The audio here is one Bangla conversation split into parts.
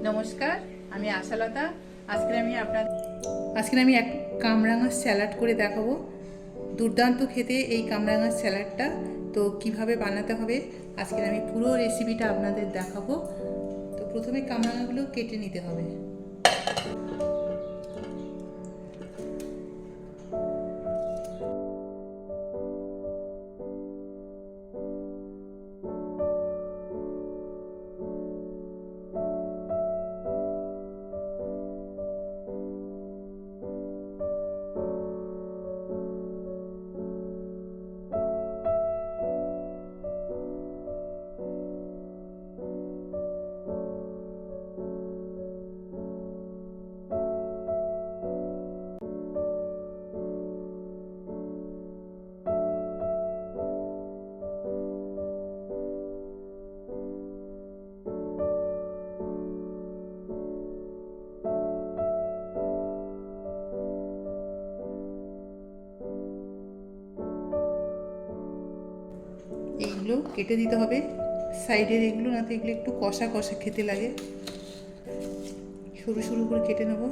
নমস্কার, আমি আশালতা। আজকে আমি এক কামরাঙার স্যালাড করে দেখাবো। দুর্দান্ত খেতে এই কামরাঙার স্যালাডটা। তো কিভাবে বানাতে হবে আজকে আমি পুরো রেসিপিটা আপনাদের দেখাবো। তো প্রথমে কামরাঙাগুলো কেটে নিতে হবে। এইগুলো কেটে দিতে হবে সাইডের এগুলো, না তো এগুলো একটু কষা কষা খেতে লাগে। সরু সরু করে কেটে নেব।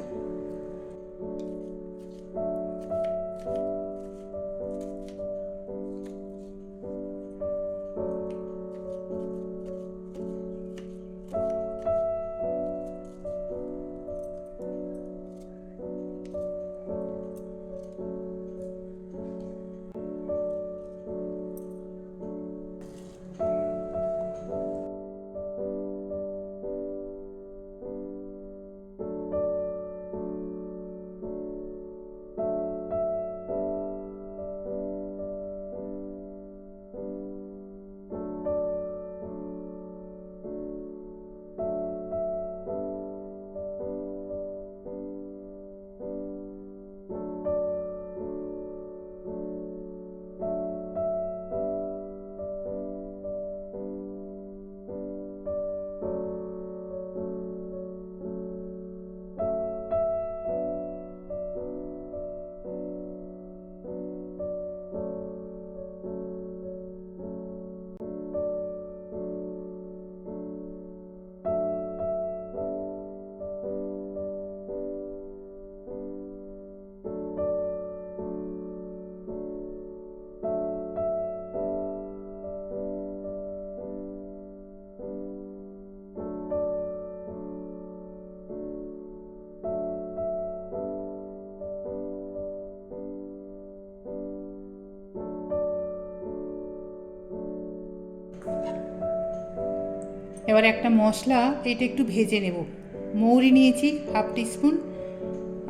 এবার একটা মশলা, এটা একটু ভেজে নেব। মৌরি নিয়েছি হাফ টিস্পুন,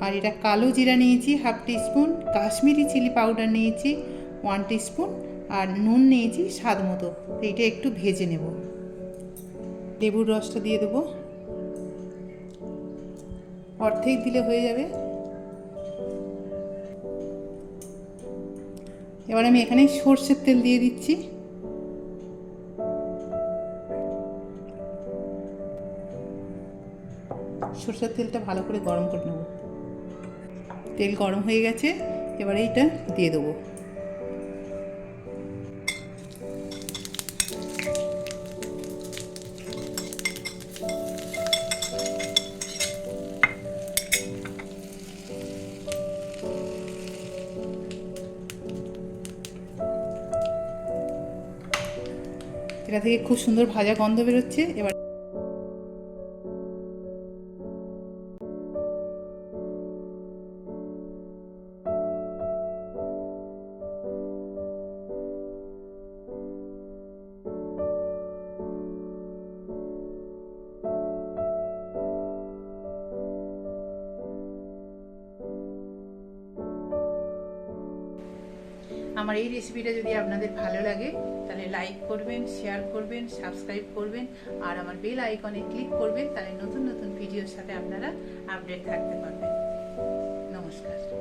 আর এটা কালো জিরা নিয়েছি half teaspoon, Kashmiri chilli powder নিয়েছি 1 টিস্পুন, আর নুন নিয়েছি স্বাদ মতো। তো এটা একটু ভেজে নেব। লেবুর রসটা দিয়ে দেবো, অর্ধেক দিলে হয়ে যাবে। এবার আমি এখানে সর্ষের তেল দিয়ে দিচ্ছি। সরষের তেলটা ভালো করে গরম করে নেব। তেল গরম হয়ে গেছে, এবারে এইটা দিয়ে দেবো। এটা থেকে খুব সুন্দর ভাজা গন্ধ বেরোচ্ছে। এবার আমার এই রেসিপিটা যদি আপনাদের ভালো লাগে তাহলে লাইক করবেন, শেয়ার করবেন, সাবস্ক্রাইব করবেন, আর আমার বেল আইকনে ক্লিক করবেন। তাহলে নতুন নতুন ভিডিওর সাথে আপনারা আপডেট থাকতে পারবেন। নমস্কার।